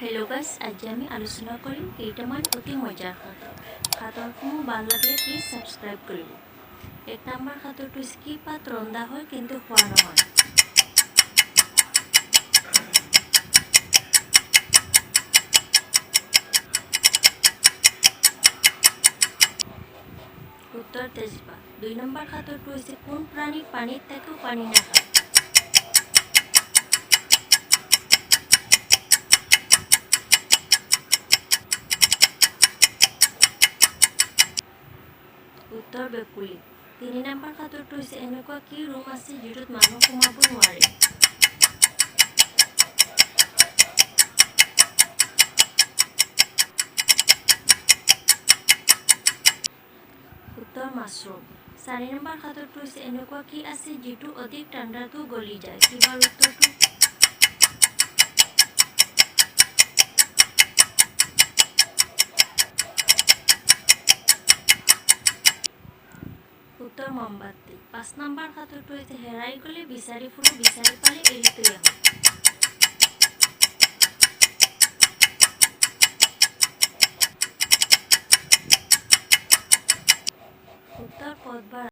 Hello' গাইছ, আজি আমি আলোচনা কৰিম কেইটামান অতি মজাৰ সাঁতোৰ। সাঁতোৰসমূহ ভাল লাগিলে প্লিজ ছাবস্ক্ৰাইব কৰিব। 1 নম্বৰ সাঁতোৰটো হৈছে কি পাত ৰন্ধা হয় কিন্তু খোৱা নহয়। উত্তৰ তেজপাত। 2 নম্বৰ সাঁতোৰটো হৈছে কোন প্ৰাণী পানীত থাকেও পানী নাখায়। উত্তৰ ভেকুলী। 3 নম্বৰ সাঁতোৰটো হৈছে এনেকুৱা কি ৰুম আছে যিটোত মানুহ সোমাব নোৱাৰে। উত্তৰ মাছৰুম। 4 নম্বৰ সাঁতোৰটো হৈছে এনেকুৱা কি আছে যিটো অধিক ঠাণ্ডাতো গলি যায়। কিবাৰ উত্তৰটো উত্তৰ মমবাতি। 5 নম্বৰ সাঁতোৰটো হৈছে হেৰাই গ'লে বিচাৰি ফুৰো, বিচাৰি পালে এৰি থৈ আহোঁ। উত্তৰ পথ বা